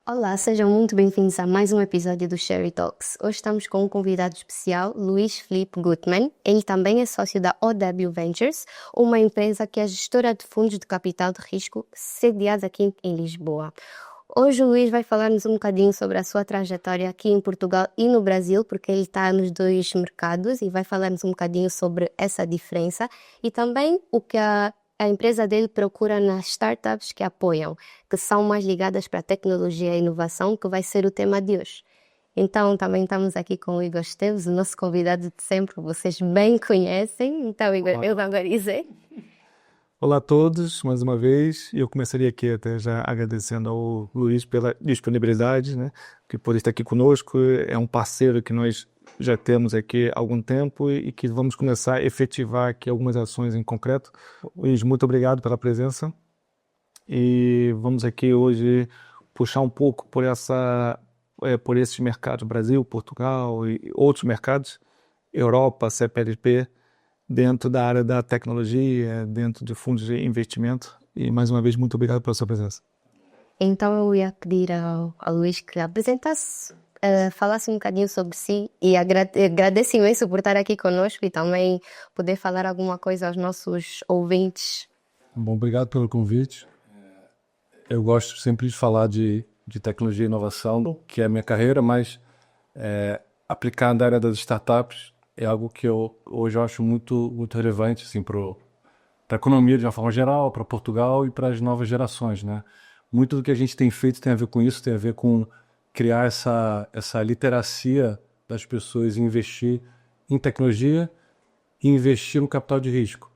Olá, sejam muito bem-vindos a mais um episódio do Sherry Talks. Hoje estamos com um convidado especial, Luís Filipe Gutmann. Ele também é sócio da OW Ventures, uma empresa que é gestora de fundos de capital de risco sediada aqui em Lisboa. Hoje o Luís vai falar-nos um bocadinho sobre a sua trajetória aqui em Portugal e no Brasil, porque ele está nos dois mercados e vai falar-nos um bocadinho sobre essa diferença e também o que a empresa dele procura nas startups que apoiam, que são mais ligadas para a tecnologia e inovação, que vai ser o tema de hoje. Então, também estamos aqui com o Igor Esteves, o nosso convidado de sempre, vocês bem conhecem. Então, Igor, Olá. eu vou agora dizer. Olá a todos, mais uma vez. Eu começaria aqui até já agradecendo ao Luiz pela disponibilidade, né? Que por estar aqui conosco, é um parceiro que nós já temos aqui há algum tempo e que vamos começar a efetivar aqui algumas ações em concreto. Luiz, muito obrigado pela presença e vamos aqui hoje puxar um pouco por esses mercados, Brasil, Portugal e outros mercados, Europa, CPLP, dentro da área da tecnologia, dentro de fundos de investimento. E mais uma vez, muito obrigado pela sua presença. Então, eu ia pedir ao Luís que apresentasse, falasse um bocadinho sobre si e agradeço imenso por estar aqui conosco e também poder falar alguma coisa aos nossos ouvintes. Bom, obrigado pelo convite. Eu gosto sempre de falar de tecnologia e inovação, que é a minha carreira, mas aplicar na área das startups é algo que hoje eu acho muito relevante assim, para a economia de uma forma geral, para Portugal e para as novas gerações, né? Muito do que a gente tem feito tem a ver com isso, tem a ver com criar essa literacia das pessoas em investir em tecnologia e investir no capital de risco,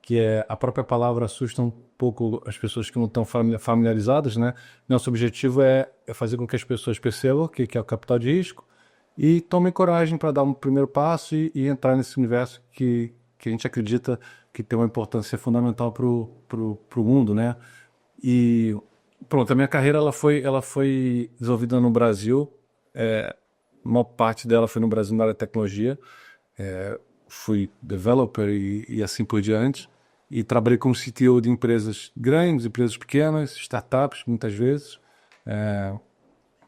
que é a própria palavra assusta um pouco as pessoas que não estão familiarizadas, né? Nosso objetivo é fazer com que as pessoas percebam o que é o capital de risco e tomem coragem para dar um primeiro passo e entrar nesse universo que a gente acredita que tem uma importância fundamental pro mundo, né? E pronto, a minha carreira ela foi desenvolvida no Brasil, a maior parte dela foi no Brasil na área de tecnologia. Fui developer e assim por diante, e trabalhei como CTO de empresas grandes, empresas pequenas, startups muitas vezes,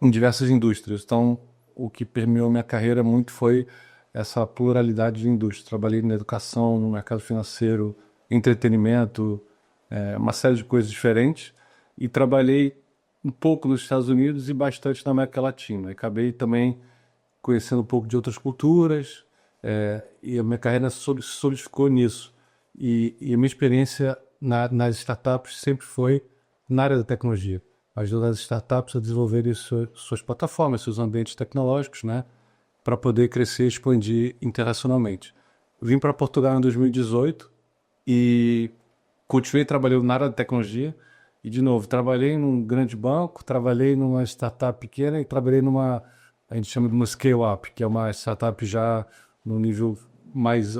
em diversas indústrias. Então, o que permeou minha carreira muito foi essa pluralidade de indústrias. Trabalhei na educação, no mercado financeiro, entretenimento, uma série de coisas diferentes, e trabalhei um pouco nos Estados Unidos e bastante na América Latina. E acabei também conhecendo um pouco de outras culturas, e a minha carreira solidificou nisso. E a minha experiência nas startups sempre foi na área da tecnologia. Ajudar as startups a desenvolverem suas plataformas, seus ambientes tecnológicos, né, para poder crescer e expandir internacionalmente. Vim para Portugal em 2018 e continuei trabalhando na área da tecnologia. E, de novo, trabalhei num grande banco, trabalhei numa startup pequena e trabalhei a gente chama de uma scale-up, que é uma startup já no nível mais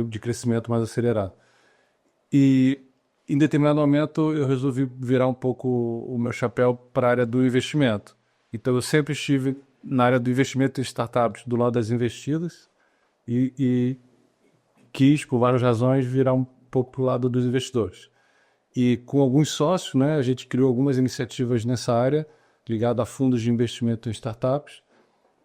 de crescimento mais acelerado. E em determinado momento eu resolvi virar um pouco o meu chapéu para a área do investimento. Então eu sempre estive na área do investimento em startups do lado das investidas e quis, por várias razões, virar um pouco para o lado dos investidores. E com alguns sócios, né, a gente criou algumas iniciativas nessa área, ligada a fundos de investimento em startups.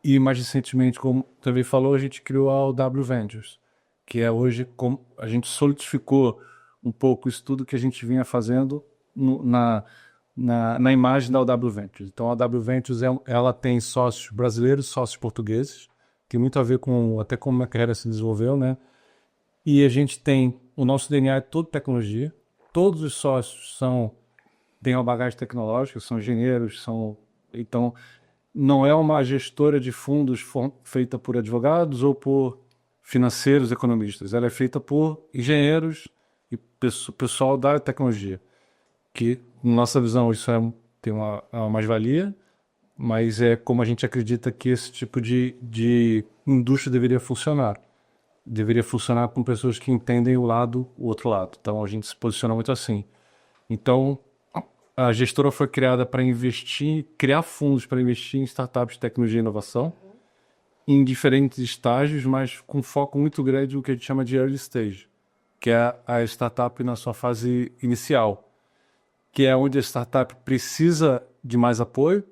E mais recentemente, como também falou, a gente criou a OW Ventures, que é hoje como a gente solidificou um pouco isso tudo que a gente vinha fazendo na imagem da OW Ventures. Então a OW Ventures ela tem sócios brasileiros, sócios portugueses, tem muito a ver com até como a carreira se desenvolveu, né? E a gente tem o nosso DNA é todo tecnologia. Todos os sócios têm uma bagagem tecnológica, são engenheiros, então não é uma gestora de fundos feita por advogados ou por financeiros, economistas. Ela é feita por engenheiros e pessoal da tecnologia, que, na nossa visão, isso tem uma mais-valia, mas é como a gente acredita que esse tipo de indústria deveria funcionar. Deveria funcionar com pessoas que entendem o outro lado. Então, a gente se posiciona muito assim. Então, a gestora foi criada para criar fundos para investir em startups de tecnologia e inovação, em diferentes estágios, mas com foco muito grande no que a gente chama de early stage, que é a startup na sua fase inicial, que é onde a startup precisa de mais apoio,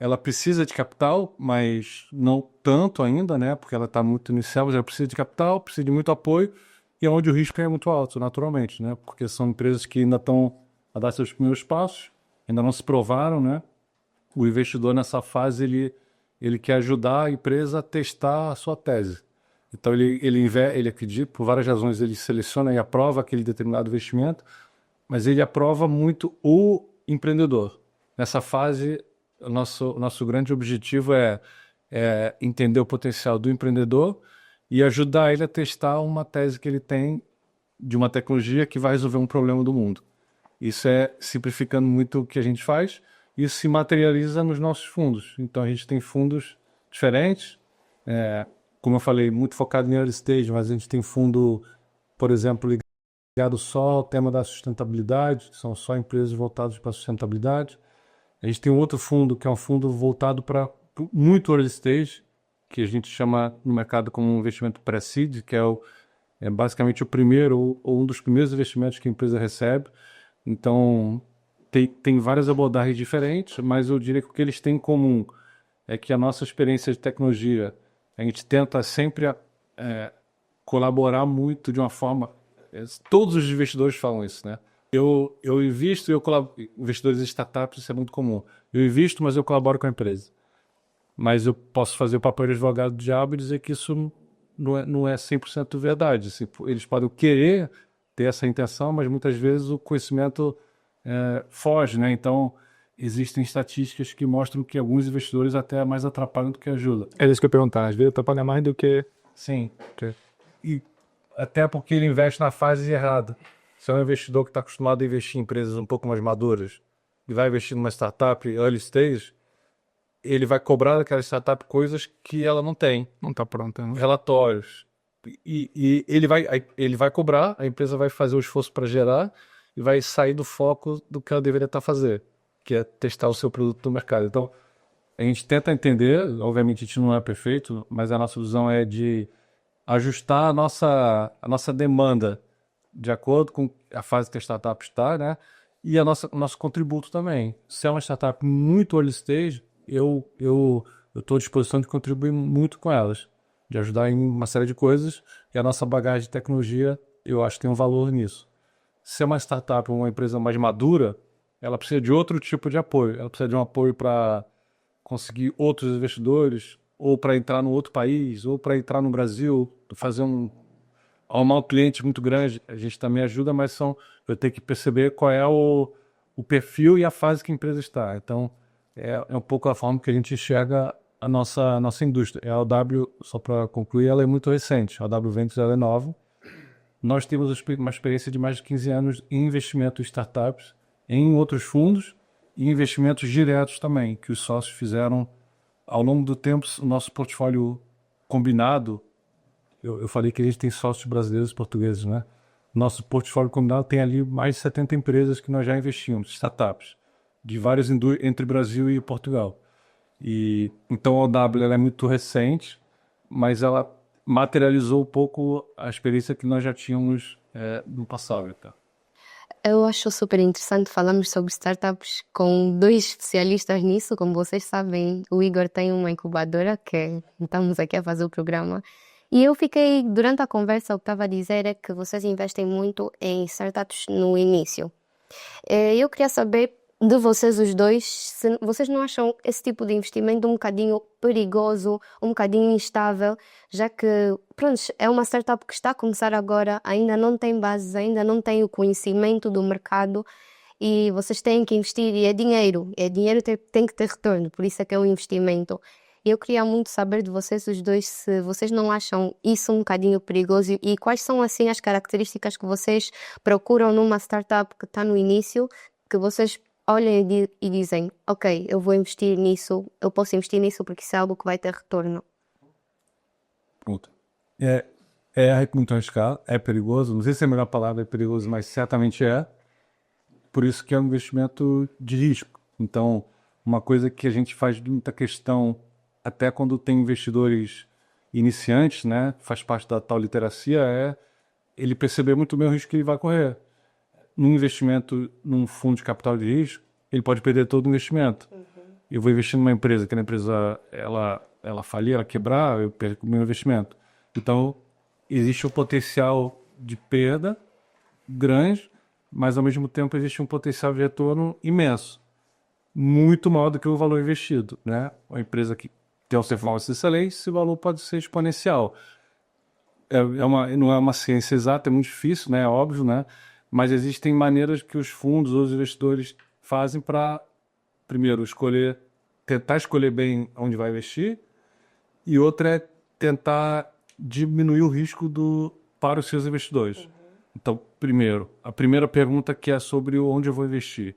ela precisa de capital, mas não tanto ainda, né? Porque ela está muito inicial, mas ela precisa de capital, precisa de muito apoio, e é onde o risco é muito alto, naturalmente, né? Porque são empresas que ainda estão a dar seus primeiros passos, ainda não se provaram, né? O investidor nessa fase, ele quer ajudar a empresa a testar a sua tese. Então, ele acredita, por várias razões, ele seleciona e aprova aquele determinado investimento, mas ele aprova muito o empreendedor. Nessa fase, o nosso grande objetivo é entender o potencial do empreendedor e ajudar ele a testar uma tese que ele tem de uma tecnologia que vai resolver um problema do mundo. Isso é simplificando muito o que a gente faz. Isso se materializa nos nossos fundos. Então, a gente tem fundos diferentes, como eu falei, muito focado em early stage, mas a gente tem fundo, por exemplo, ligado só ao tema da sustentabilidade, são só empresas voltadas para a sustentabilidade. A gente tem um outro fundo, que é um fundo voltado para muito early stage, que a gente chama no mercado como um investimento pré-seed, que é basicamente o primeiro ou um dos primeiros investimentos que a empresa recebe. Então, tem várias abordagens diferentes, mas eu diria que o que eles têm em comum é que a nossa experiência de tecnologia, a gente tenta sempre colaborar muito de uma forma... Todos os investidores falam isso, né? Eu invisto e eu colaboro. Investidores de startups, isso é muito comum. Eu invisto, mas eu colaboro com a empresa. Mas eu posso fazer o papel de advogado do diabo e dizer que isso não é 100% verdade. Assim, eles podem querer ter essa intenção, mas muitas vezes o conhecimento foge, né? Então, existem estatísticas que mostram que alguns investidores até mais atrapalham do que ajudam. É isso que eu ia perguntar. Às vezes atrapalha mais do que... Sim. E até porque ele investe na fase errada. Se é um investidor que está acostumado a investir em empresas um pouco mais maduras e vai investir numa startup early stage, ele vai cobrar daquela startup coisas que ela não tem. Não está pronta, né? Relatórios. E ele vai cobrar, a empresa vai fazer o esforço para gerar e vai sair do foco do que ela deveria estar fazendo, que é testar o seu produto no mercado. Então, a gente tenta entender, obviamente a gente não é perfeito, mas a nossa visão é de ajustar a nossa demanda de acordo com a fase que a startup está, né? E o nosso contributo também. Se é uma startup muito early stage, eu estou à disposição de contribuir muito com elas, de ajudar em uma série de coisas, e a nossa bagagem de tecnologia, eu acho que tem um valor nisso. Se é uma startup ou uma empresa mais madura, ela precisa de outro tipo de apoio. Ela precisa de um apoio para conseguir outros investidores, ou para entrar no outro país, ou para entrar no Brasil, fazer arrumar um cliente muito grande. A gente também ajuda, mas eu tenho que perceber qual é o perfil e a fase que a empresa está. Então, é um pouco a forma que a gente enxerga a nossa indústria. A OW, só para concluir, ela é muito recente. A OW Ventures ela é nova. Nós temos uma experiência de mais de 15 anos em investimento em startups, em outros fundos e investimentos diretos também, que os sócios fizeram ao longo do tempo. O nosso portfólio combinado, eu falei que a gente tem sócios brasileiros e portugueses, né? Nosso portfólio combinado tem ali mais de 70 empresas que nós já investimos, startups, de várias indústrias, entre Brasil e Portugal. E então a OW ela é muito recente, mas ela materializou um pouco a experiência que nós já tínhamos no passado. Então. Eu acho super interessante falarmos sobre startups com dois especialistas nisso. Como vocês sabem, o Igor tem uma incubadora que estamos aqui a fazer o programa. E eu fiquei, durante a conversa, o que estava a dizer é que vocês investem muito em startups no início. Eu queria saber de vocês os dois, se vocês não acham esse tipo de investimento um bocadinho perigoso, um bocadinho instável, já que, pronto, é uma startup que está a começar agora, ainda não tem bases, ainda não tem o conhecimento do mercado e vocês têm que investir e é dinheiro tem que ter retorno, por isso é que é um investimento. Eu queria muito saber de vocês os dois se vocês não acham isso um bocadinho perigoso e quais são assim as características que vocês procuram numa startup que está no início, que vocês olhem e dizem, ok, eu vou investir nisso, eu posso investir nisso porque isso é algo que vai ter retorno. Pronto. Muito arriscado, é perigoso, não sei se é a melhor palavra, é perigoso, mas certamente é. Por isso que é um investimento de risco. Então, uma coisa que a gente faz muita questão, até quando tem investidores iniciantes, né, faz parte da tal literacia, é ele perceber muito bem o risco que ele vai correr. Num investimento num fundo de capital de risco, ele pode perder todo o investimento. eu vou investir numa empresa, que a empresa ela falir, ela quebrar, eu perco o meu investimento. Então, existe um potencial de perda grande, mas ao mesmo tempo existe um potencial de retorno imenso, muito maior do que o valor investido, né? Uma empresa que tem um performance excelente, esse valor pode ser exponencial. Não é uma ciência exata, é muito difícil, né? É óbvio, né? Mas existem maneiras que os fundos ou os investidores fazem para, primeiro, tentar escolher bem onde vai investir, e outra é tentar diminuir o risco para os seus investidores. Então, primeiro, a primeira pergunta que é sobre onde eu vou investir.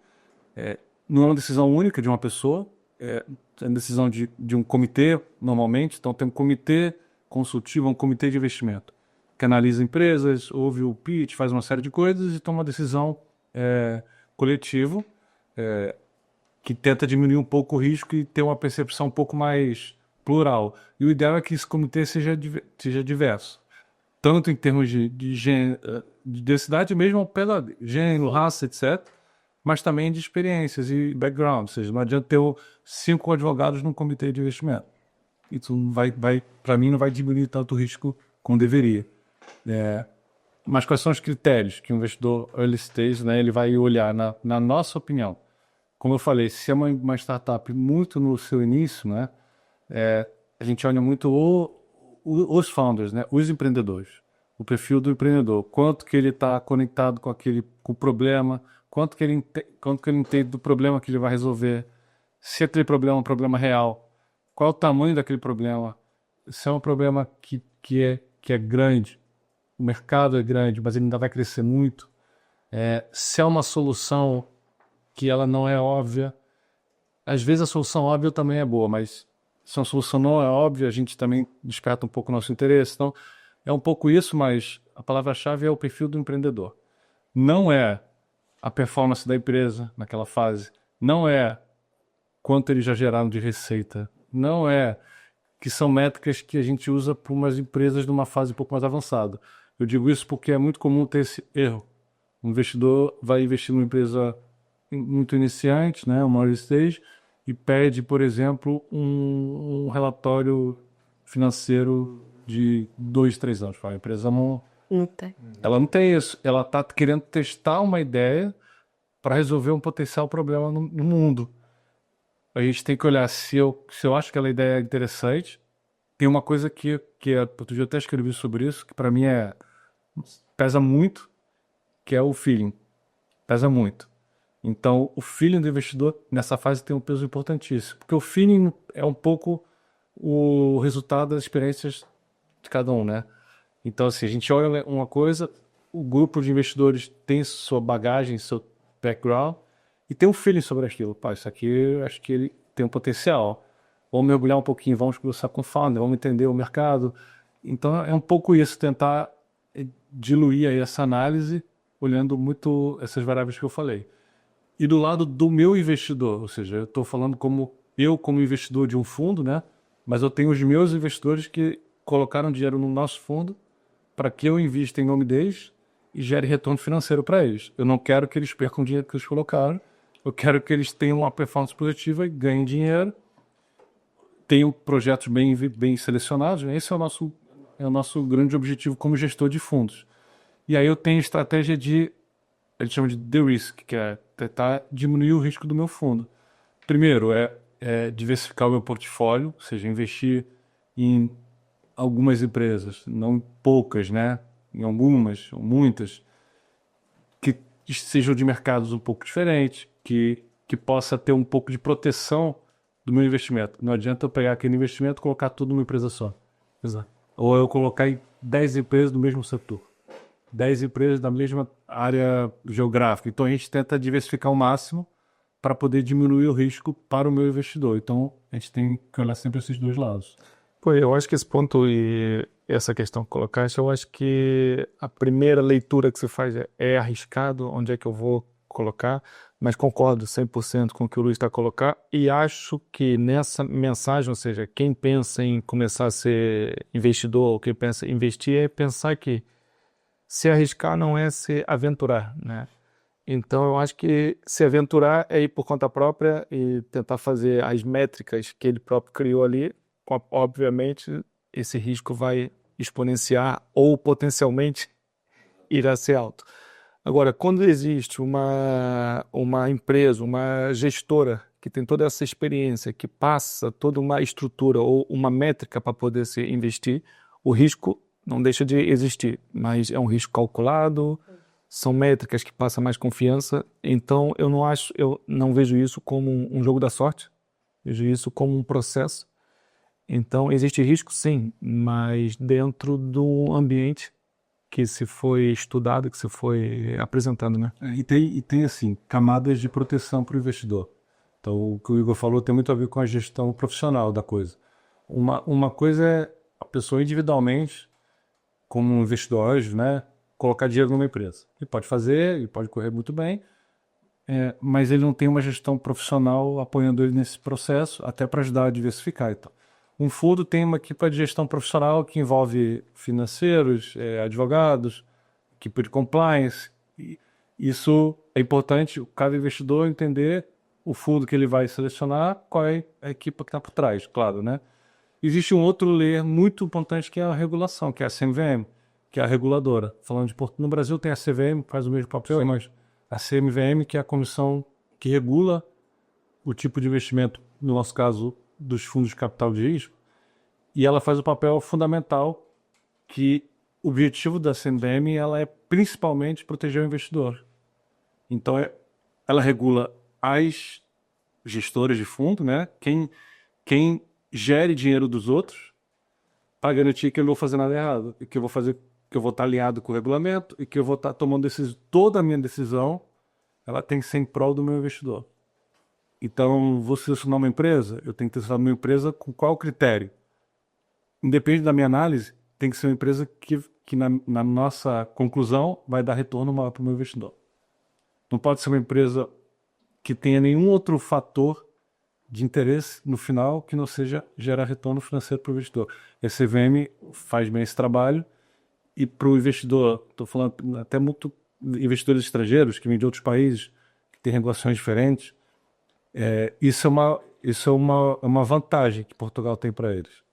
Não é uma decisão única de uma pessoa, é uma decisão de um comitê, normalmente. Então, tem um comitê consultivo, um comitê de investimento, que analisa empresas, ouve o pitch, faz uma série de coisas e toma uma decisão coletiva, que tenta diminuir um pouco o risco e ter uma percepção um pouco mais plural. E o ideal é que esse comitê seja diverso, tanto em termos de diversidade mesmo, ao pé da gênero, raça, etc., mas também de experiências e background. Ou seja, não adianta ter 5 advogados num comitê de investimento. Isso para mim, não vai diminuir tanto o risco como deveria. Mas quais são os critérios que o investidor early stage, né, ele vai olhar na nossa opinião? Como eu falei, se é uma startup muito no seu início, né, a gente olha muito os founders, né, os empreendedores, o perfil do empreendedor, quanto que ele está conectado com o problema, quanto que ele entende do problema que ele vai resolver, se aquele problema é um problema real, qual é o tamanho daquele problema, se é um problema que é grande, o mercado é grande, mas ele ainda vai crescer muito, se é uma solução que ela não é óbvia. Às vezes a solução óbvia também é boa, mas se uma solução não é óbvia, a gente também desperta um pouco o nosso interesse. Então, é um pouco isso, mas a palavra-chave é o perfil do empreendedor. Não é a performance da empresa naquela fase, não é quanto eles já geraram de receita, não é que são métricas que a gente usa para umas empresas numa fase um pouco mais avançada. Eu digo isso porque é muito comum ter esse erro. Um investidor vai investir numa empresa muito iniciante, né, uma early stage, e pede, por exemplo, um relatório financeiro de 2, 3 anos. A empresa Não tem. ela não tem isso. Ela está querendo testar uma ideia para resolver um potencial problema no mundo. A gente tem que olhar se eu acho que aquela ideia é interessante. Tem uma coisa que outro dia eu até escrevi sobre isso, que para mim pesa muito, que é o feeling. Pesa muito. Então, o feeling do investidor nessa fase tem um peso importantíssimo, porque o feeling é um pouco o resultado das experiências de cada um, né? Então, assim, a gente olha uma coisa, o grupo de investidores tem sua bagagem, seu background, e tem um feeling sobre aquilo. Pá, isso aqui, eu acho que ele tem um potencial. Vamos mergulhar um pouquinho, vamos conversar com o founder, vamos entender o mercado. Então, é um pouco isso, tentar diluir aí essa análise, olhando muito essas variáveis que eu falei. E do lado do meu investidor, ou seja, eu estou falando como investidor de um fundo, né? Mas eu tenho os meus investidores que colocaram dinheiro no nosso fundo para que eu invista em nome deles e gere retorno financeiro para eles. Eu não quero que eles percam o dinheiro que eles colocaram, eu quero que eles tenham uma performance positiva e ganhem dinheiro, tenham projetos bem selecionados. Esse é o nosso grande objetivo como gestor de fundos. E aí eu tenho estratégia a gente chama de de-risk, que é tentar diminuir o risco do meu fundo. Primeiro, diversificar o meu portfólio, ou seja, investir em algumas empresas, não poucas, né? Em algumas, ou muitas, que sejam de mercados um pouco diferentes, que possa ter um pouco de proteção do meu investimento. Não adianta eu pegar aquele investimento e colocar tudo numa empresa só. Exato. Ou eu colocar em 10 empresas do mesmo setor. 10 empresas da mesma área geográfica. Então, a gente tenta diversificar ao máximo para poder diminuir o risco para o meu investidor. Então, a gente tem que olhar sempre esses dois lados. Pô, eu acho que esse ponto e essa questão que colocaste, eu acho que a primeira leitura que você faz é arriscado, onde é que eu vou colocar, mas concordo 100% com o que o Luiz está a colocar e acho que nessa mensagem, ou seja, quem pensa em começar a ser investidor ou quem pensa em investir é pensar que se arriscar não é se aventurar, né? Então, eu acho que se aventurar é ir por conta própria e tentar fazer as métricas que ele próprio criou ali. Obviamente, esse risco vai exponenciar ou potencialmente irá ser alto. Agora, quando existe uma empresa, uma gestora que tem toda essa experiência, que passa toda uma estrutura ou uma métrica para poder se investir, o risco não deixa de existir, mas é um risco calculado, são métricas que passam mais confiança, então eu não vejo isso como um jogo da sorte, vejo isso como um processo. Então, existe risco, sim, mas dentro do ambiente que se foi estudado, que se foi apresentando, né? E tem assim, camadas de proteção para o investidor. Então, o que o Igor falou tem muito a ver com a gestão profissional da coisa. Uma coisa é a pessoa individualmente, como um investidor anjo, né, colocar dinheiro numa empresa. Ele pode fazer, ele pode correr muito bem, mas ele não tem uma gestão profissional apoiando ele nesse processo, até para ajudar a diversificar. Então, um fundo tem uma equipe de gestão profissional que envolve financeiros, advogados, equipe de compliance. E isso é importante, cada investidor entender o fundo que ele vai selecionar, qual é a equipe que está por trás, claro, né? Existe um outro layer muito importante que é a regulação, que é a CMVM, que é a reguladora. Falando de Porto, no Brasil tem a CVM, que faz o mesmo papel, mas a CMVM, que é a comissão que regula o tipo de investimento, no nosso caso, dos fundos de capital de risco, e ela faz o papel fundamental que o objetivo da CMVM ela é principalmente proteger o investidor. Então, ela regula as gestoras de fundo, né? Quem gere dinheiro dos outros para garantir que eu não vou fazer nada errado e que eu vou fazer, que eu vou estar alinhado com o regulamento e que eu vou estar tomando toda a minha decisão, ela tem que ser em prol do meu investidor. Então, vou selecionar uma empresa, eu tenho que selecionar uma empresa com qual critério? Independente da minha análise, tem que ser uma empresa que na nossa conclusão vai dar retorno maior para o meu investidor. Não pode ser uma empresa que tenha nenhum outro fator de interesse no final que não seja gerar retorno financeiro para o investidor. A CVM faz bem esse trabalho e para o investidor, estou falando até muito investidores estrangeiros que vêm de outros países, que têm regulações diferentes, isso é uma vantagem que Portugal tem para eles.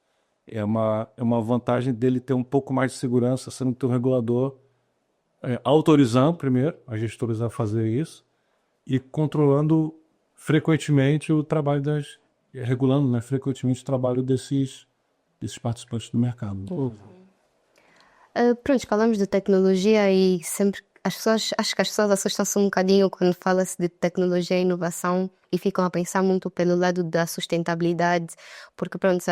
É uma vantagem dele ter um pouco mais de segurança, sendo ter um regulador autorizando primeiro as gestoras a fazer isso e controlando frequentemente o trabalho regulando, né, frequentemente o trabalho desses participantes do mercado. Pronto, falamos de tecnologia e sempre acho que as pessoas assustam-se um bocadinho quando fala-se de tecnologia e inovação e ficam a pensar muito pelo lado da sustentabilidade, porque pronto,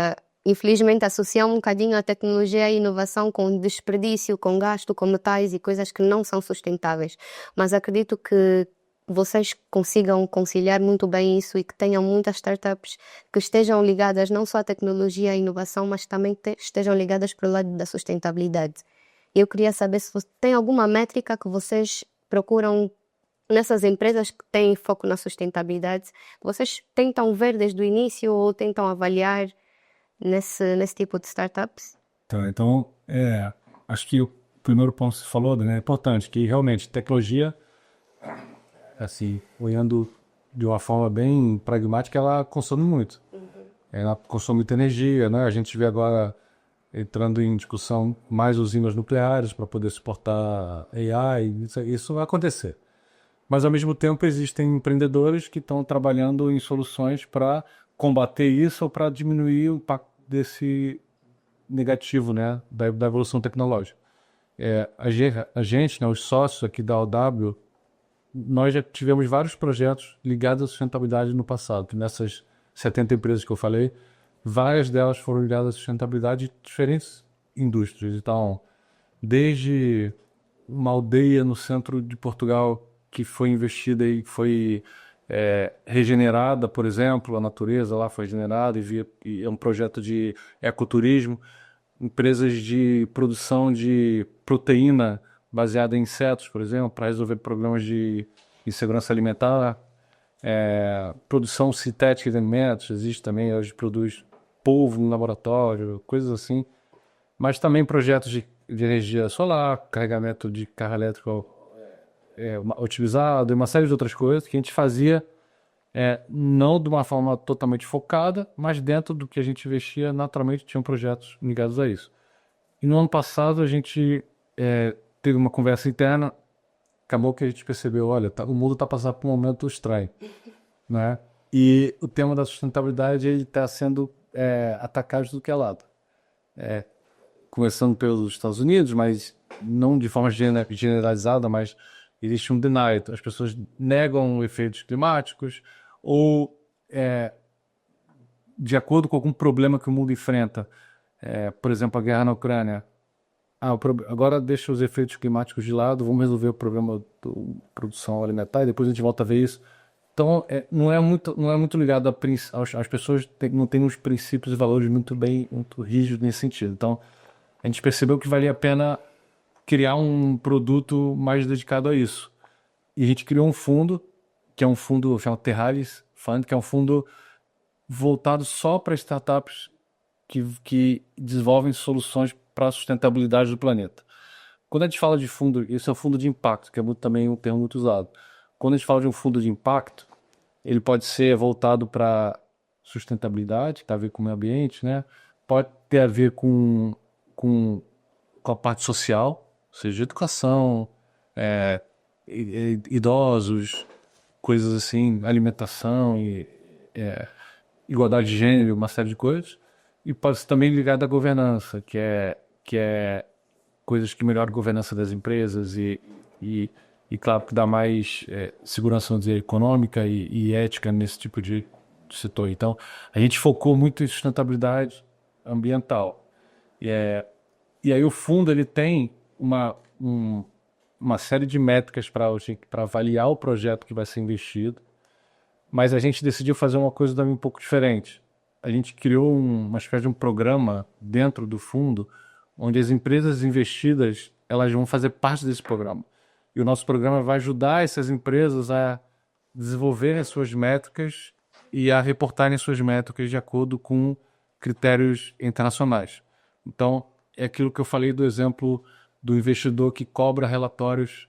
infelizmente associam um bocadinho a tecnologia e a inovação com desperdício, com gasto, com metais e coisas que não são sustentáveis. Mas acredito que vocês consigam conciliar muito bem isso e que tenham muitas startups que estejam ligadas não só à tecnologia e à inovação, mas também estejam ligadas para o lado da sustentabilidade. Eu queria saber se tem alguma métrica que vocês procuram nessas empresas que têm foco na sustentabilidade. Vocês tentam ver desde o início ou tentam avaliar nesse tipo de startups? Então, acho que o primeiro ponto que você falou, né, é importante, que realmente tecnologia, assim, olhando de uma forma bem pragmática, ela consome muito. Ela consome muita energia, né? A gente vê agora entrando em discussão mais usinas nucleares para poder suportar AI, isso vai acontecer. Mas, ao mesmo tempo, existem empreendedores que estão trabalhando em soluções para combater isso ou para diminuir o impacto desse negativo, né, da evolução tecnológica. A gente, né, os sócios aqui da OW, nós já tivemos vários projetos ligados à sustentabilidade no passado. Nessas 70 empresas que eu falei, várias delas foram ligadas à sustentabilidade de diferentes indústrias. Então, desde uma aldeia no centro de Portugal que foi investida e foi regenerada, por exemplo, a natureza lá foi regenerada e é um projeto de ecoturismo. Empresas de produção de proteína baseada em insetos, por exemplo, para resolver problemas de insegurança alimentar. Produção sintética de alimentos, existe também, hoje produz polvo no laboratório, coisas assim. Mas também projetos de energia solar, carregamento de carro elétrico otimizado e uma série de outras coisas que a gente fazia não de uma forma totalmente focada, mas dentro do que a gente investia, naturalmente tinham projetos ligados a isso. E no ano passado a gente teve uma conversa interna, acabou que a gente percebeu, olha, o mundo está passando por um momento estranho, né? E o tema da sustentabilidade está sendo atacado de tudo que é lado. Começando pelos Estados Unidos, mas não de forma generalizada, mas existe um denial. As pessoas negam efeitos climáticos ou, de acordo com algum problema que o mundo enfrenta, por exemplo, a guerra na Ucrânia, agora deixa os efeitos climáticos de lado, vamos resolver o problema da produção alimentar e depois a gente volta a ver isso. Então, não é muito ligado às pessoas, não tem uns princípios e valores muito rígidos nesse sentido. Então, a gente percebeu que valia a pena criar um produto mais dedicado a isso. E a gente criou um fundo, que é um fundo chamado Terralis Fund, que é um fundo voltado só para startups que desenvolvem soluções para a sustentabilidade do planeta. Quando a gente fala de fundo, esse é o fundo de impacto, que é também um termo muito usado. Quando a gente fala de um fundo de impacto, ele pode ser voltado para sustentabilidade, que tem a ver com o meio ambiente, né? Pode ter a ver com a parte social, ou seja, educação, idosos, coisas assim, alimentação, igualdade de gênero, uma série de coisas. E pode ser também ligado à governança, que é coisas que melhoram a governança das empresas e claro, que dá mais segurança, vamos dizer, econômica e ética nesse tipo de setor. Então, a gente focou muito em sustentabilidade ambiental. E aí o fundo ele tem uma série de métricas para avaliar o projeto que vai ser investido, mas a gente decidiu fazer uma coisa também um pouco diferente. A gente criou uma espécie de um programa dentro do fundo, onde as empresas investidas elas vão fazer parte desse programa. E o nosso programa vai ajudar essas empresas a desenvolverem as suas métricas e a reportarem suas métricas de acordo com critérios internacionais. Então, é aquilo que eu falei do exemplo do investidor que cobra relatórios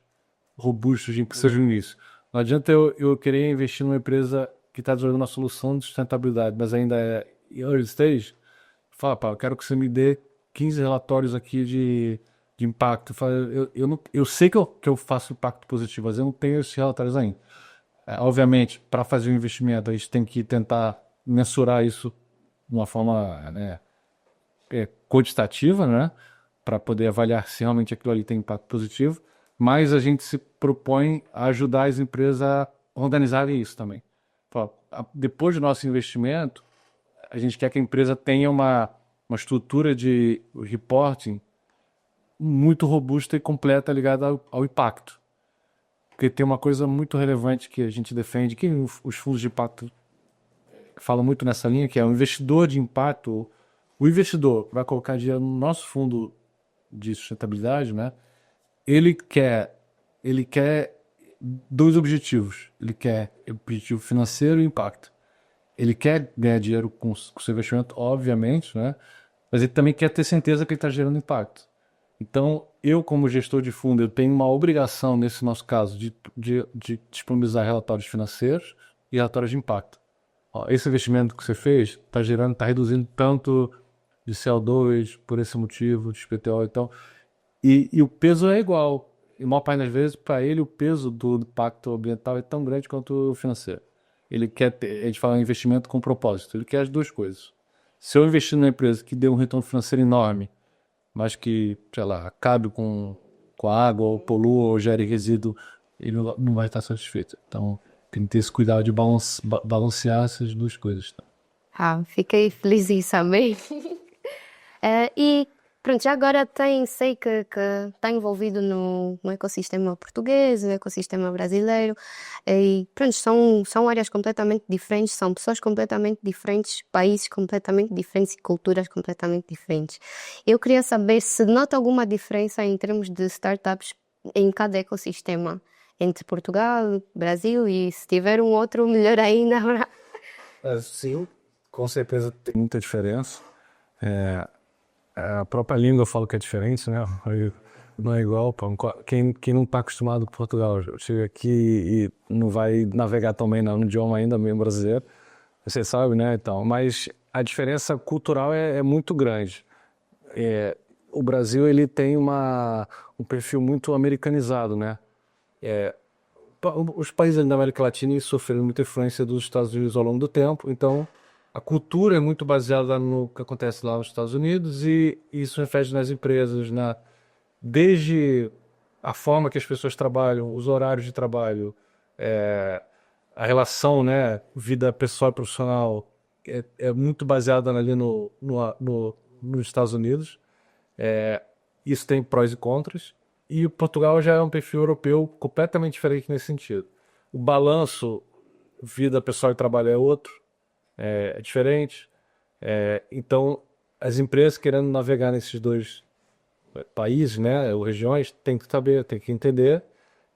robustos de empresas no início. Não adianta eu querer investir numa empresa que está desenvolvendo uma solução de sustentabilidade, mas ainda é early stage. Fala, eu quero que você me dê 15 relatórios aqui de impacto. Eu sei que eu faço impacto positivo, mas eu não tenho esses relatórios ainda. Obviamente, para fazer um investimento, a gente tem que tentar mensurar isso de uma forma quantitativa, né? Para poder avaliar se realmente aquilo ali tem impacto positivo, mas a gente se propõe a ajudar as empresas a organizarem isso também. Depois do nosso investimento, a gente quer que a empresa tenha uma estrutura de reporting muito robusta e completa ligada ao impacto. Porque tem uma coisa muito relevante que a gente defende, que os fundos de impacto falam muito nessa linha, que é o investidor de impacto. O investidor que vai colocar dinheiro no nosso fundo de sustentabilidade, né? Ele quer dois objetivos. Ele quer objetivo financeiro e impacto. Ele quer ganhar dinheiro com o seu investimento, obviamente, né? Mas ele também quer ter certeza que ele está gerando impacto. Então, eu como gestor de fundo, eu tenho uma obrigação, nesse nosso caso, de disponibilizar relatórios financeiros e relatórios de impacto. Esse investimento que você fez está reduzindo tanto de CO2 por esse motivo, de XPTO, então, e o peso é igual. E a maior parte das vezes, para ele, o peso do impacto ambiental é tão grande quanto o financeiro. Ele quer ter, a gente fala investimento com propósito, ele quer as duas coisas. Se eu investir numa empresa que dê um retorno financeiro enorme, mas que, sei lá, acabe com a água, ou polua, ou gere resíduo, ele não vai estar satisfeito. Então, tem que ter esse cuidado de balancear essas duas coisas. Fiquei feliz em saber. E pronto, já agora sei que está envolvido no ecossistema português, no ecossistema brasileiro, e pronto, são áreas completamente diferentes, são pessoas completamente diferentes, países completamente diferentes e culturas completamente diferentes. Eu queria saber se nota alguma diferença em termos de startups em cada ecossistema, entre Portugal, Brasil, e se tiver um outro, melhor ainda. Sim, com certeza tem muita diferença. A própria língua eu falo que é diferente, né? Não é igual, pô. Quem não está acostumado com Portugal, chega aqui e não vai navegar também no idioma ainda mesmo brasileiro, você sabe, né? Então, mas a diferença cultural é muito grande. O Brasil ele tem um perfil muito americanizado, né? Os países da América Latina sofreram muita influência dos Estados Unidos ao longo do tempo, então a cultura é muito baseada no que acontece lá nos Estados Unidos e isso reflete nas empresas, desde a forma que as pessoas trabalham, os horários de trabalho, a relação, né, vida pessoal e profissional é muito baseada ali nos Estados Unidos. Isso tem prós e contras. E Portugal já é um perfil europeu completamente diferente nesse sentido. O balanço vida pessoal e trabalho é outro, é diferente. Então, as empresas querendo navegar nesses dois países, né, ou regiões, tem que saber, tem que entender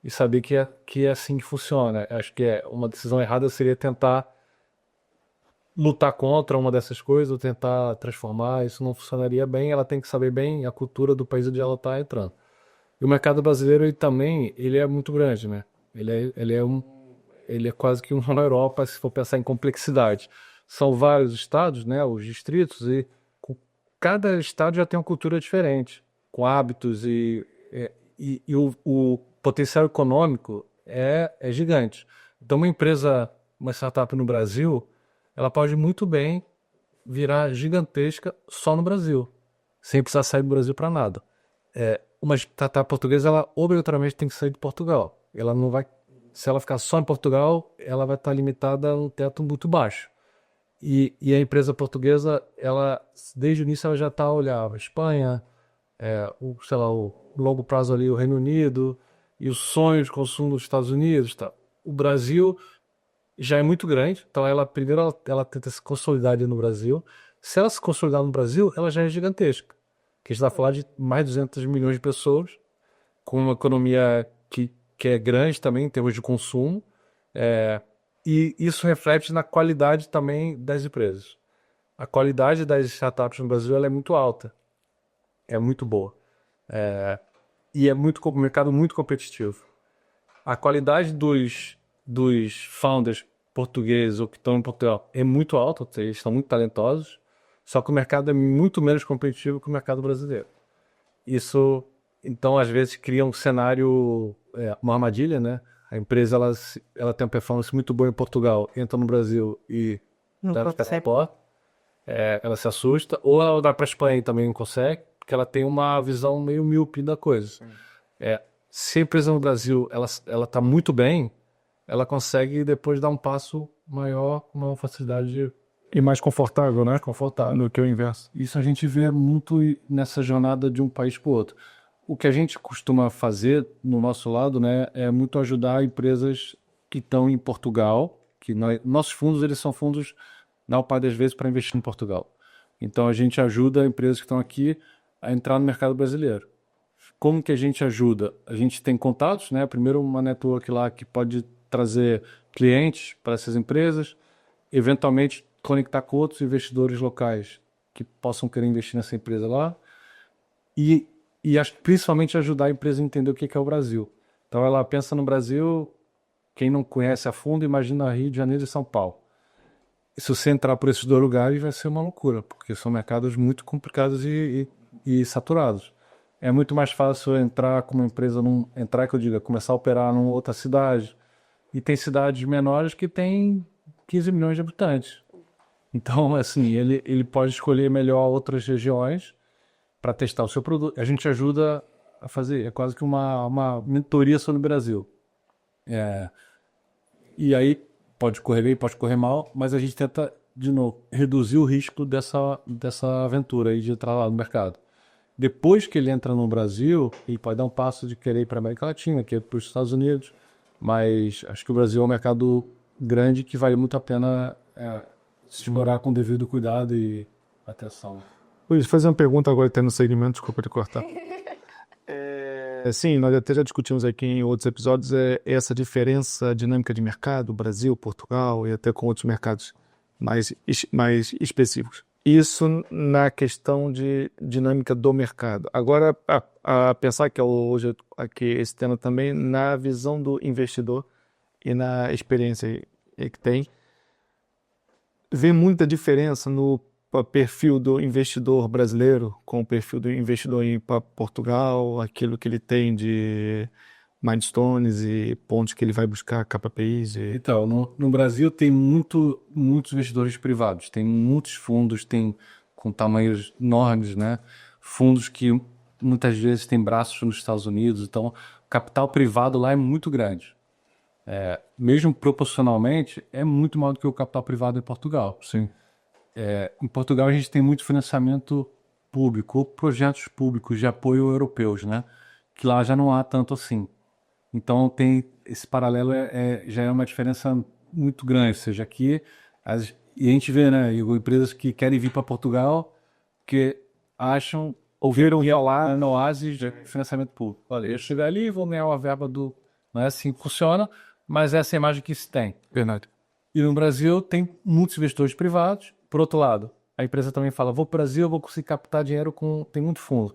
e saber que é assim que funciona. Acho que uma decisão errada seria tentar lutar contra uma dessas coisas ou tentar transformar. Isso não funcionaria bem. Ela tem que saber bem a cultura do país onde ela está entrando. E o mercado brasileiro ele é muito grande, né? Ele é quase que uma na Europa, se for pensar em complexidade. São vários estados, né? Os distritos, e cada estado já tem uma cultura diferente, com hábitos e o potencial econômico é gigante. Então, uma startup no Brasil, ela pode muito bem virar gigantesca só no Brasil, sem precisar sair do Brasil para nada. Uma startup portuguesa, ela obrigatoriamente tem que sair de Portugal. Ela não vai, se ela ficar só em Portugal, ela vai estar limitada a um teto muito baixo. E a empresa portuguesa, ela desde o início ela já está a olhar a Espanha, o longo prazo ali o Reino Unido e os sonhos de consumo dos Estados Unidos, tá? O Brasil já é muito grande, então primeiro ela tenta se consolidar no Brasil. Se ela se consolidar no Brasil, ela já é gigantesca. Que a gente está falando de mais de 200 milhões de pessoas, com uma economia que é grande também em termos de consumo, e isso reflete na qualidade também das empresas. A qualidade das startups no Brasil ela é muito alta, é muito boa, e é um mercado muito competitivo. A qualidade dos founders portugueses ou que estão em Portugal é muito alta, eles são muito talentosos, só que o mercado é muito menos competitivo que o mercado brasileiro. Isso, então, às vezes, cria um cenário, uma armadilha, né? A empresa ela tem uma performance muito boa em Portugal, entra no Brasil e ela se assusta, ou ela vai para a Espanha e também não consegue, porque ela tem uma visão meio míope da coisa. Se a empresa no Brasil ela está muito bem, ela consegue depois dar um passo maior com uma facilidade E mais confortável, né? confortável. Do que o inverso. Isso a gente vê muito nessa jornada de um país para o outro. O que a gente costuma fazer no nosso lado, né, é muito ajudar empresas que estão em Portugal, nossos fundos eles são fundos, na maior parte das vezes, para investir em Portugal. Então a gente ajuda empresas que estão aqui a entrar no mercado brasileiro. Como que a gente ajuda? A gente tem contatos, né? Primeiro uma network lá que pode trazer clientes para essas empresas, eventualmente conectar com outros investidores locais que possam querer investir nessa empresa lá e principalmente ajudar a empresa a entender o que é o Brasil. Então ela pensa no Brasil, quem não conhece a fundo, imagina Rio de Janeiro e São Paulo. E se você entrar por esses dois lugares vai ser uma loucura, porque são mercados muito complicados e saturados. É muito mais fácil entrar como empresa, começar a operar numa outra cidade. E tem cidades menores que têm 15 milhões de habitantes. Então, assim, ele pode escolher melhor outras regiões para testar o seu produto. A gente ajuda a fazer, é quase que uma mentoria sobre o Brasil. E aí pode correr bem, pode correr mal, mas a gente tenta, de novo, reduzir o risco dessa aventura aí de entrar lá no mercado. Depois que ele entra no Brasil, ele pode dar um passo de querer ir para a América Latina, que é para os Estados Unidos, mas acho que o Brasil é um mercado grande que vale muito a pena se explorar com devido cuidado e atenção. Luiz, fazer uma pergunta agora, tendo segmento, desculpa te cortar. Sim, nós até já discutimos aqui em outros episódios essa diferença dinâmica de mercado, Brasil, Portugal e até com outros mercados mais específicos. Isso na questão de dinâmica do mercado. Agora, a pensar que hoje aqui esse tema também na visão do investidor e na experiência que tem, vê muita diferença no perfil do investidor brasileiro com o perfil do investidor em Portugal, aquilo que ele tem de milestones e pontos que ele vai buscar KPIs. Então, no Brasil tem muitos investidores privados, tem muitos fundos, tem com tamanhos enormes, né? Fundos que muitas vezes têm braços nos Estados Unidos, então o capital privado lá é muito grande. Mesmo proporcionalmente, é muito maior do que o capital privado em Portugal. Sim. Em Portugal a gente tem muito financiamento público, ou projetos públicos de apoio europeus, né? Que lá já não há tanto assim. Então tem esse paralelo, já é uma diferença muito grande. Ou seja, aqui e a gente vê, né, empresas que querem vir para Portugal que ouviram lá no Oasis de financiamento público. Olha, eu chegar ali e vou ganhar uma verba do... Não é assim que funciona, mas essa é a imagem que se tem. Verdade. E no Brasil tem muitos investidores privados. Por outro lado, a empresa também fala, vou para o Brasil, vou conseguir captar dinheiro tem muito fundo.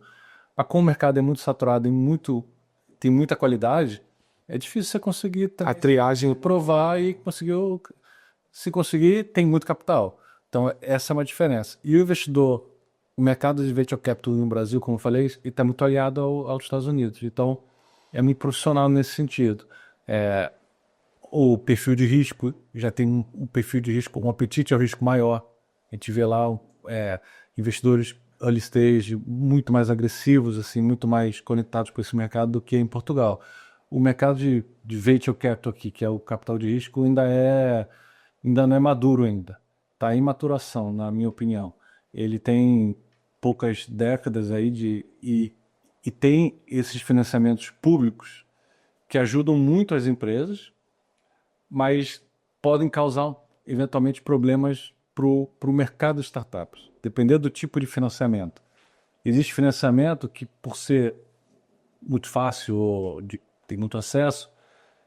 Mas como o mercado é muito saturado e tem muita qualidade, é difícil você conseguir A triagem. provar e se conseguir, tem muito capital. Então, essa é uma diferença. E o investidor, o mercado de venture capital no Brasil, como eu falei, está muito aliado aos Estados Unidos. Então, é muito profissional nesse sentido. O perfil de risco já tem um perfil de risco, um apetite ao risco maior. A gente vê lá investidores early stage muito mais agressivos, assim, muito mais conectados com esse mercado do que em Portugal. O mercado de venture capital aqui, que é o capital de risco, ainda não é maduro ainda. Está em maturação, na minha opinião. Ele tem poucas décadas aí e tem esses financiamentos públicos que ajudam muito as empresas, mas podem causar eventualmente problemas para o mercado de startups, dependendo do tipo de financiamento. Existe financiamento que, por ser muito fácil ou tem muito acesso,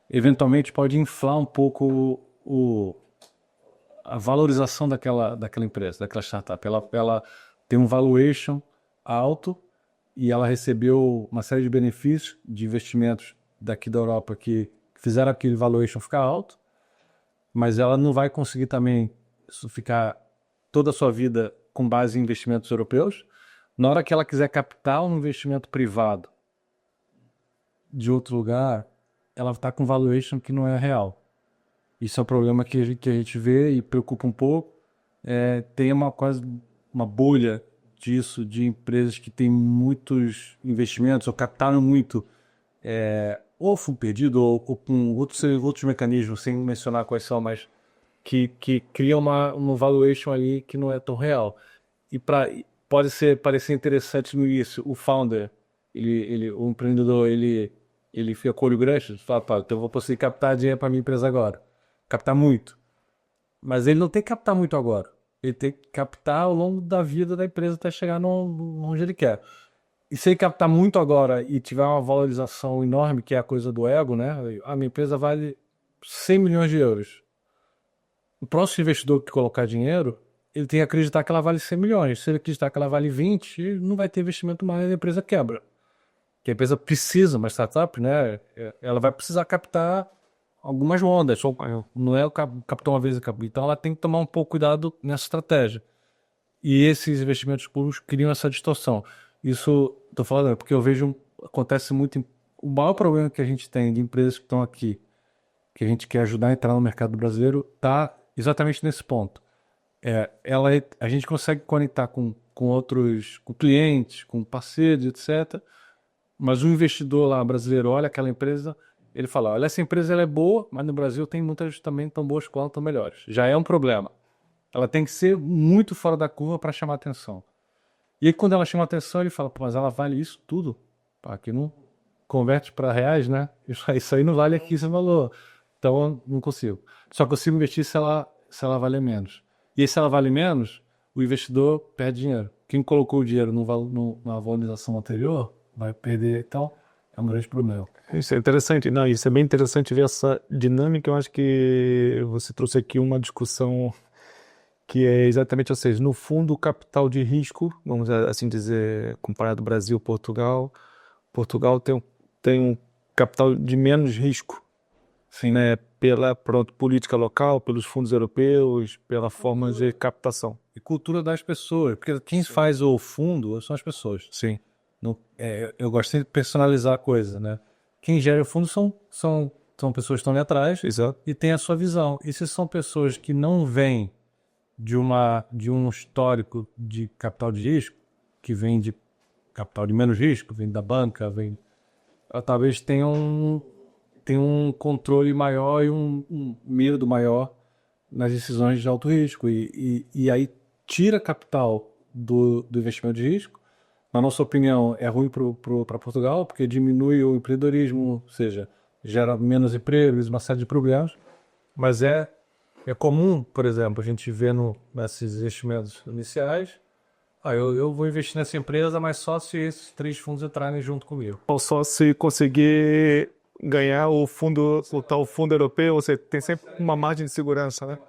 eventualmente pode inflar um pouco a valorização daquela empresa, daquela startup. Ela tem um valuation alto e ela recebeu uma série de benefícios de investimentos daqui da Europa que fizeram aquele valuation ficar alto, mas ela não vai conseguir também ficar toda a sua vida com base em investimentos europeus. Na hora que ela quiser captar um investimento privado de outro lugar, ela está com valuation que não é real. Isso é um problema que a gente vê e preocupa um pouco. Tem uma bolha disso, de empresas que têm muitos investimentos ou captaram muito, ou fundo perdido ou com outros mecanismos, sem mencionar quais são, mas que criam uma valuation ali que não é tão real. E pode parecer interessante no início, o founder, o empreendedor, ele fica com o olho grande, fala, então eu vou conseguir captar dinheiro para minha empresa agora. Captar muito. Mas ele não tem que captar muito agora. Ele tem que captar ao longo da vida da empresa até chegar onde ele quer. E se ele captar muito agora e tiver uma valorização enorme, que é a coisa do ego, né? A minha empresa vale 100 milhões de euros. O próximo investidor que colocar dinheiro, ele tem que acreditar que ela vale 100 milhões. Se ele acreditar que ela vale 20, não vai ter investimento mais, a empresa quebra. Que a empresa precisa, uma startup, né? Ela vai precisar captar algumas ondas. Não é o captar uma vez. Então ela tem que tomar um pouco cuidado nessa estratégia. E esses investimentos públicos criam essa distorção. Isso, estou falando, porque eu vejo, acontece muito. O maior problema que a gente tem de empresas que estão aqui, que a gente quer ajudar a entrar no mercado brasileiro, está exatamente nesse ponto. A gente consegue conectar com clientes, com parceiros, etc. Mas o investidor lá brasileiro olha aquela empresa, ele fala, olha, essa empresa ela é boa, mas no Brasil tem muitas também tão boas quanto tão melhores. Já é um problema. Ela tem que ser muito fora da curva para chamar atenção. E aí quando ela chama atenção, ele fala, mas ela vale isso tudo? Aqui não converte para reais, né? Isso aí não vale aqui esse valor. Então eu não consigo. Só consigo investir se ela valer menos. E aí, se ela vale menos, o investidor perde dinheiro. Quem colocou o dinheiro na valorização anterior vai perder, então é um grande problema. Isso é interessante. Não, isso é bem interessante ver essa dinâmica. Eu acho que você trouxe aqui uma discussão que é exatamente, ou seja, no fundo o capital de risco, vamos assim dizer, comparado ao Brasil e Portugal, Portugal tem um capital de menos risco, Sim. né, pela política local, pelos fundos europeus, pela forma de captação. E cultura das pessoas, porque quem faz o fundo são as pessoas. Sim, Eu gosto sempre de personalizar a coisa, né? Quem gera o fundo são pessoas que estão ali atrás exato. e têm a sua visão. E se são pessoas que não vêm de um histórico de capital de risco, que vem de capital de menos risco, vem da banca, ela talvez tenha um controle maior e um medo maior nas decisões de alto risco. E aí tira capital do investimento de risco. Na nossa opinião, é ruim para Portugal, porque diminui o empreendedorismo, ou seja, gera menos empregos, uma série de problemas. Mas é comum, por exemplo, a gente vê nesses investimentos iniciais, eu vou investir nessa empresa, mas só se esses 3 fundos entrarem junto comigo. Ou só se conseguir ganhar o tal fundo europeu, você tem sempre uma margem de segurança, né?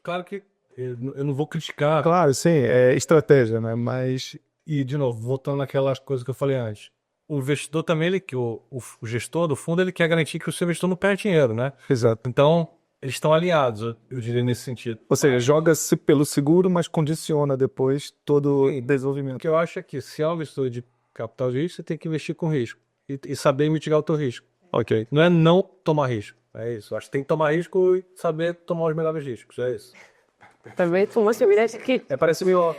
Claro que eu não vou criticar. Claro, sim, é estratégia, né? Mas, E, de novo, voltando naquelas coisas que eu falei antes, o investidor também, o gestor do fundo, ele quer garantir que o seu investidor não perde dinheiro, né? exato. Então, eles estão alinhados, eu diria, nesse sentido. Ou seja, joga-se pelo seguro, mas condiciona depois todo o O desenvolvimento. que eu acho é que, se é um investidor de capital de risco, você tem que investir com risco e saber mitigar o teu risco. Ok. Não é não tomar risco, é isso. Acho que tem que tomar risco e saber tomar os melhores riscos, é isso. Também tomaste a viragem aqui. Parece meio...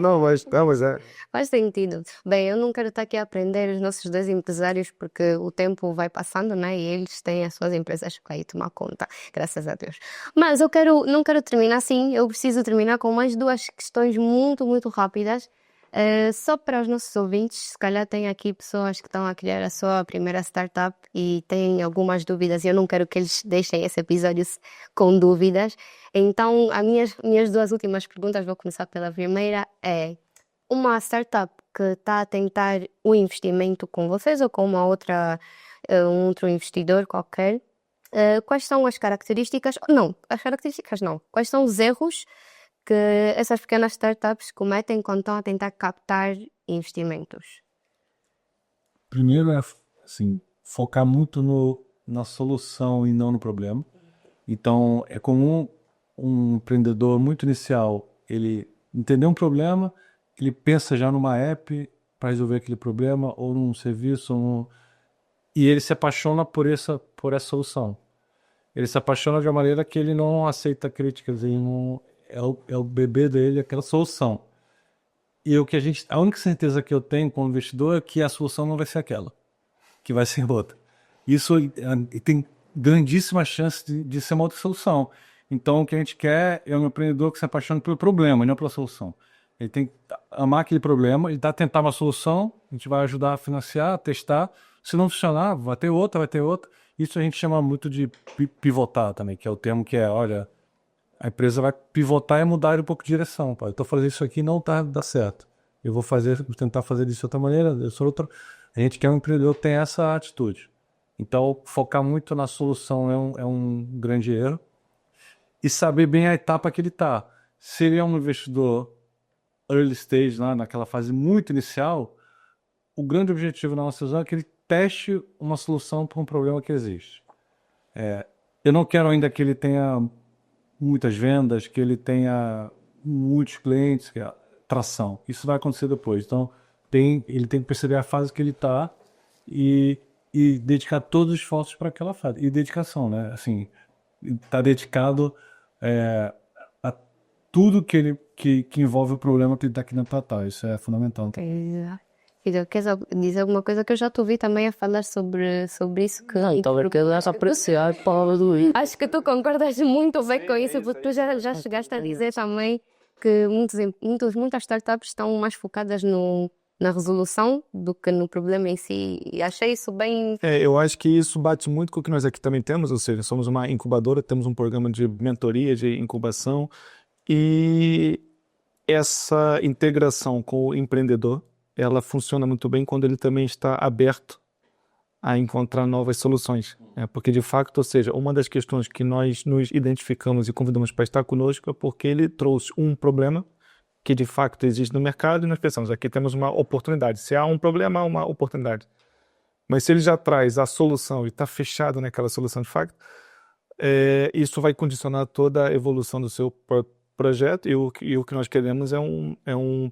Não, mas é. Faz sentido. Bem, eu não quero estar aqui a aprender os nossos dois empresários porque o tempo vai passando, né? E eles têm as suas empresas para ir tomar conta, graças a Deus. Mas não quero terminar assim, eu preciso terminar com mais 2 questões muito, muito rápidas. Só para os nossos ouvintes, se calhar tem aqui pessoas que estão a criar a sua primeira startup e têm algumas dúvidas e eu não quero que eles deixem esse episódio com dúvidas. Então, as minhas 2 últimas perguntas, vou começar pela primeira, é uma startup que está a tentar o investimento com vocês ou com um outro investidor qualquer, quais são as características? Não, as características não. Quais são os erros que essas pequenas startups cometem quando estão a tentar captar investimentos? Primeiro é, assim, focar muito na solução e não no problema. Então, é comum um empreendedor muito inicial, ele entender um problema, ele pensa já numa app para resolver aquele problema, ou num serviço, e ele se apaixona por essa solução. Ele se apaixona de uma maneira que ele não aceita críticas, ele não, é o bebê dele, aquela solução. E a única certeza que eu tenho como investidor é que a solução não vai ser aquela, que vai ser outra. Isso tem grandíssima chance de ser uma outra solução. Então, o que a gente quer é um empreendedor que se apaixone pelo problema, não pela solução. Ele tem que amar aquele problema, ele tentar uma solução, a gente vai ajudar a financiar, a testar. Se não funcionar, vai ter outra. Isso a gente chama muito de pivotar também, que é o termo que olha, a empresa vai pivotar e mudar um pouco de direção. Pá. Eu estou fazendo isso aqui, não dá certo. Eu vou tentar fazer disso de outra maneira, A gente quer um empreendedor que tenha essa atitude. Então, focar muito na solução é um grande erro. E saber bem a etapa que ele está. Se ele é um investidor early stage, lá naquela fase muito inicial, o grande objetivo da nossa visão é que ele teste uma solução para um problema que existe. Eu não quero ainda que ele tenha muitas vendas, que ele tenha muitos clientes, que é tração. Isso vai acontecer depois. Então, ele tem que perceber a fase que ele está e dedicar todos os esforços para aquela fase. E dedicação, né? Assim, tá dedicado a tudo que envolve o problema que ele está querendo tratar. Isso é fundamental. Queres dizer alguma coisa que eu já te ouvi também a falar sobre isso? Acho que tu concordas muito bem com isso, porque tu já chegaste a dizer também que muitas startups estão mais focadas na resolução do que no problema em si. E achei isso bem... Eu acho que isso bate muito com o que nós aqui também temos, ou seja, somos uma incubadora, temos um programa de mentoria, de incubação, e essa integração com o empreendedor, ela funciona muito bem quando ele também está aberto a encontrar novas soluções. Porque, de fato, ou seja, uma das questões que nós nos identificamos e convidamos para estar conosco é porque ele trouxe um problema que, de fato, existe no mercado e nós pensamos, aqui temos uma oportunidade. Se há um problema, há uma oportunidade. Mas se ele já traz a solução e está fechado naquela solução de fato, isso vai condicionar toda a evolução do seu projeto e o que nós queremos é um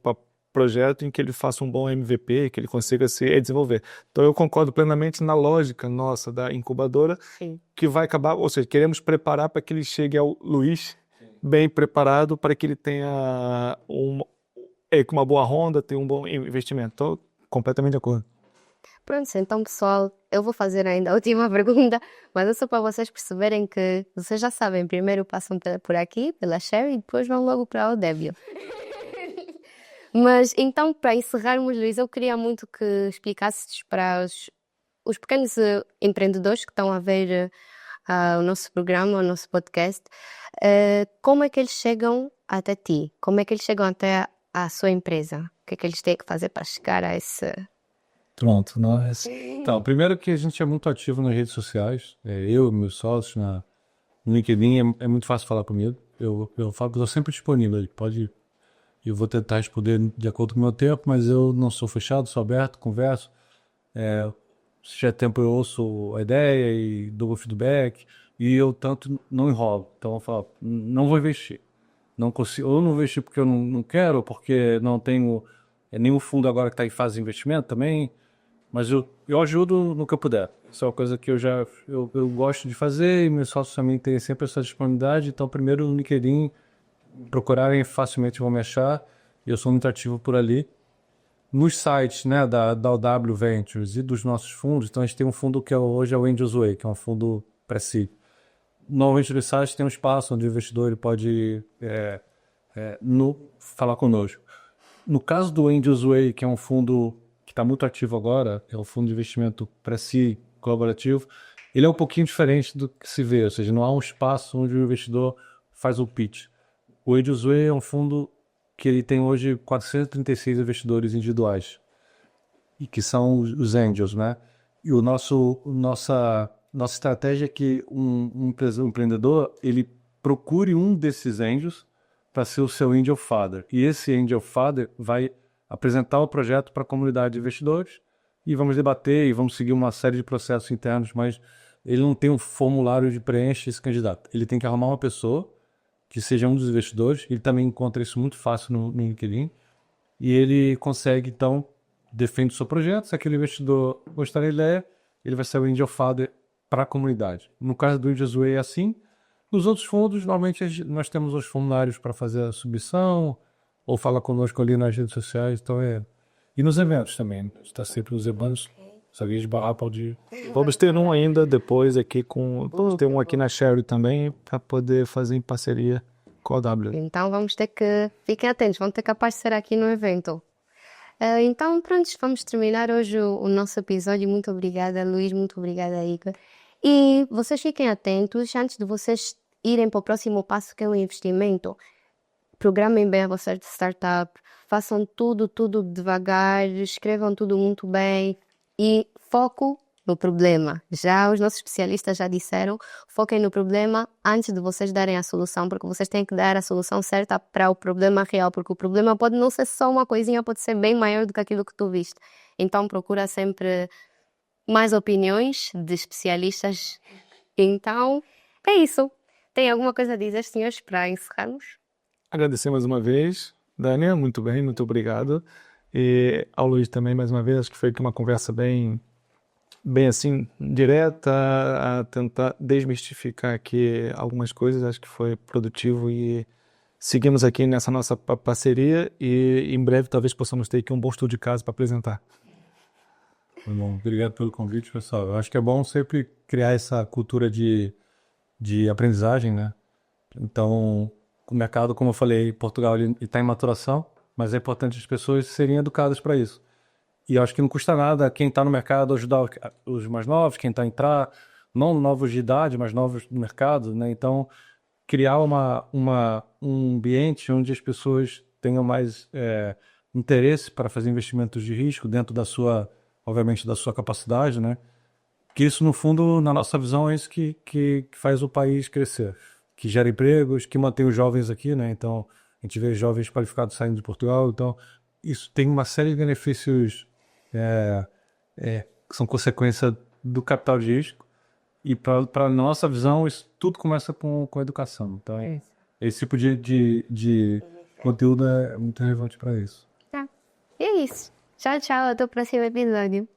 projeto em que ele faça um bom MVP, que ele consiga se desenvolver. Então eu concordo plenamente na lógica nossa da incubadora, Sim. que vai acabar, ou seja, queremos preparar para que ele chegue ao Luiz bem preparado para que ele tenha uma boa ronda, tenha um bom investimento. Estou completamente de acordo. Pronto, então pessoal, eu vou fazer ainda a última pergunta, mas é só para vocês perceberem que vocês já sabem, primeiro passam por aqui, pela Sherry, e depois vão logo para a ODW. Mas então, para encerrarmos, Luís, eu queria muito que explicasses para os pequenos empreendedores que estão a ver o nosso programa, o nosso podcast, como é que eles chegam até ti? Como é que eles chegam até a sua empresa? O que é que eles têm que fazer para chegar a esse... Pronto, nós. Então, primeiro que a gente é muito ativo nas redes sociais. Eu e meus sócios no LinkedIn é muito fácil falar comigo. Eu falo que estou sempre disponível. Eu vou tentar responder de acordo com o meu tempo, mas eu não sou fechado, sou aberto, converso. Se tiver tempo eu ouço a ideia e dou o feedback. E eu tanto não enrolo. Então eu falo, não vou investir. Não consigo, ou não investir porque eu não quero, porque não tenho nenhum fundo agora que está em fase de investimento também. Mas eu ajudo no que eu puder. Isso é uma coisa que eu gosto de fazer e meus sócios também têm sempre essa disponibilidade. Então, primeiro no LinkedIn, procurarem facilmente vão me achar. Eu sou muito ativo por ali. Nos sites, né, da OW Ventures e dos nossos fundos, então a gente tem um fundo que hoje é o Angels Way, que é um fundo pré-seed. Normalmente nos sites tem um espaço onde o investidor ele pode falar conosco. No caso do Angels Way, que é um fundo que está muito ativo agora, é um fundo de investimento pré-seed colaborativo, ele é um pouquinho diferente do que se vê, ou seja, não há um espaço onde o investidor faz o pitch. O Angels Way é um fundo que ele tem hoje 436 investidores individuais, e que são os angels, né? E nossa estratégia é que um empreendedor ele procure um desses angels para ser o seu angel father. E esse angel father vai apresentar o projeto para a comunidade de investidores e vamos debater e vamos seguir uma série de processos internos, mas ele não tem um formulário de preenche esse candidato. Ele tem que arrumar uma pessoa que seja um dos investidores. Ele também encontra isso muito fácil no LinkedIn e ele consegue, então, defende o seu projeto. Se aquele investidor gostar da ideia, ele vai ser o angel father para a comunidade. No caso do Angels Way é assim. Nos outros fundos, normalmente nós temos os formulários para fazer a submissão ou fala conosco ali nas redes sociais. Então E nos eventos também. Está sempre nos eventos. Se alguém esbarrar, pode ir. Vamos ter um ainda depois aqui vamos ter um aqui na Sherry também para poder fazer em parceria com a W. Então vamos ter que... Fiquem atentos, vão ter que aparecer aqui no evento. Então pronto, vamos terminar hoje o nosso episódio. Muito obrigada, Luís. Muito obrigada, Igor. E vocês fiquem atentos antes de vocês irem para o próximo passo, que é o investimento. Programem bem a vossa startup, façam tudo devagar, escrevam tudo muito bem e foco no problema. Já os nossos especialistas já disseram, foquem no problema antes de vocês darem a solução, porque vocês têm que dar a solução certa para o problema real, porque o problema pode não ser só uma coisinha, pode ser bem maior do que aquilo que tu viste. Então procura sempre mais opiniões de especialistas. Então, é isso. Tem alguma coisa a dizer, senhores, para encerrarmos? Agradecer mais uma vez, Dânia, muito bem, muito obrigado. E ao Luís também, mais uma vez, acho que foi uma conversa bem assim, direta, a tentar desmistificar aqui algumas coisas, acho que foi produtivo e seguimos aqui nessa nossa parceria e em breve talvez possamos ter aqui um bom estudo de caso para apresentar. Foi bom, obrigado pelo convite, pessoal. Eu acho que é bom sempre criar essa cultura de aprendizagem, né? Então, o mercado, como eu falei, Portugal está em maturação, mas é importante as pessoas serem educadas para isso. E eu acho que não custa nada quem está no mercado ajudar os mais novos, quem está a entrar, não novos de idade, mas novos no mercado, né? Então, criar um ambiente onde as pessoas tenham mais interesse para fazer investimentos de risco dentro obviamente, da sua capacidade, né? Que isso, no fundo, na nossa visão, é isso que faz o país crescer. Que gera empregos, que mantém os jovens aqui, né? Então, a gente vê jovens qualificados saindo de Portugal. Então, isso tem uma série de benefícios que são consequência do capital de risco. E para nossa visão, isso tudo começa com a educação. Então, esse tipo de conteúdo é muito relevante para isso. Tá. E é isso. Tchau, tchau. Até o próximo episódio.